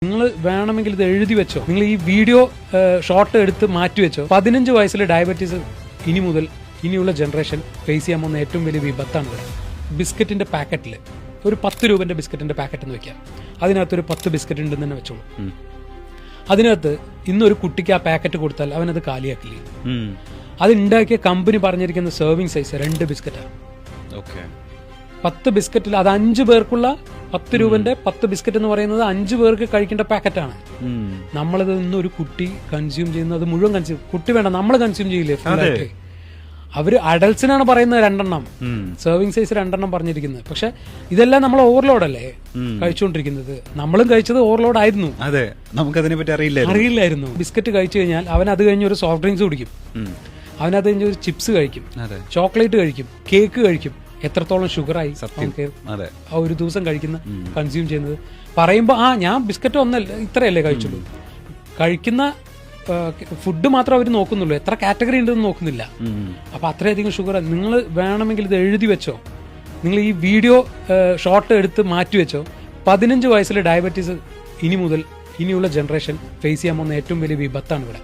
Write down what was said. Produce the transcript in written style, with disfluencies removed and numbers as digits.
നിങ്ങൾ വേണമെങ്കിൽ ഇത് എഴുതി വെച്ചോ. നിങ്ങൾ ഈ വീഡിയോ ഷോർട്ട് എടുത്ത് മാറ്റി വെച്ചോ. 15 വയസ്സിൽ ഡയബറ്റീസ് ഇനി മുതൽ ഇനിയുള്ള ജനറേഷൻ ഫേസ് ചെയ്യാൻ പോകുന്ന ഏറ്റവും വലിയ വിപത്താണ് ഇവിടെ. ബിസ്ക്കറ്റിന്റെ പാക്കറ്റിൽ ഒരു 10 രൂപന്റെ ബിസ്ക്കറ്റിന്റെ പാക്കറ്റ് എന്ന് വെക്കാം. അതിനകത്തൊരു 10 ബിസ്ക്കറ്റ് ഉണ്ടെന്ന് തന്നെ വെച്ചോളൂ. അതിനകത്ത് ഇന്നൊരു കുട്ടിക്ക് ആ പാക്കറ്റ് കൊടുത്താൽ അവനത് കാലിയാക്കില്ലേ. അത് ഉണ്ടാക്കിയ കമ്പനി പറഞ്ഞിരിക്കുന്ന സെർവിങ് സൈസ് 2 ബിസ്ക്കറ്റാണ്. 10 ബിസ്ക്കറ്റിൽ അത് 5 പേർക്കുള്ള 10 രൂപന്റെ 10 ബിസ്ക്കറ്റ് എന്ന് പറയുന്നത് 5 പേർക്ക് കഴിക്കേണ്ട പാക്കറ്റാണ്. നമ്മളത് ഇന്നൊരു കുട്ടി കൺസ്യൂം ചെയ്യുന്നത് മുഴുവൻ കൺസ്യൂം, കുട്ടി വേണ്ട നമ്മൾ കൺസ്യൂം ചെയ്യില്ലേ ഫുള്ളായിട്ട്. അവര് അഡൽട്സിനാണ് പറയുന്നത് 2 എണ്ണം, സെർവിങ് സൈസ് 2 എണ്ണം പറഞ്ഞിരിക്കുന്നത്. പക്ഷെ ഇതെല്ലാം നമ്മൾ ഓവർലോഡ് അല്ലേ കഴിച്ചുകൊണ്ടിരിക്കുന്നത്. നമ്മളും കഴിച്ചത് ഓവർലോഡ് ആയിരുന്നു. അതെ, നമുക്കതിനെ പറ്റി അറിയില്ലായിരുന്നു. ബിസ്ക്കറ്റ് കഴിച്ചു കഴിഞ്ഞാൽ അവൻ അത് കഴിഞ്ഞ് ഒരു സോഫ്റ്റ് ഡ്രിങ്ക്സ് കുടിക്കും, അവനത് കഴിഞ്ഞ് ഒരു ചിപ്സ് കഴിക്കും, ചോക്ലേറ്റ് കഴിക്കും, കേക്ക് കഴിക്കും. എത്രത്തോളം ഷുഗറായി ആ ഒരു ദിവസം കഴിക്കുന്ന കൺസ്യൂം ചെയ്യുന്നത്. പറയുമ്പോൾ ഞാൻ ബിസ്ക്കറ്റ് ഒന്നല്ല ഇത്രയല്ലേ കഴിച്ചുള്ളൂ. കഴിക്കുന്ന ഫുഡ് മാത്രം അവർ നോക്കുന്നുള്ളൂ, എത്ര കാറ്റഗറി ഉണ്ടെന്ന് നോക്കുന്നില്ല. അപ്പൊ അത്രയധികം ഷുഗർ. നിങ്ങൾ വേണമെങ്കിൽ ഇത് എഴുതി വെച്ചോ. നിങ്ങൾ ഈ വീഡിയോ ഷോർട്ട് എടുത്ത് മാറ്റി വെച്ചോ. 15 വയസ്സിൽ ഡയബറ്റീസ് ഇനി മുതൽ ഇനിയുള്ള ജനറേഷൻ ഫേസ് ചെയ്യാൻ പോകുന്ന ഏറ്റവും വലിയ വിപത്താണ് ഇവിടെ.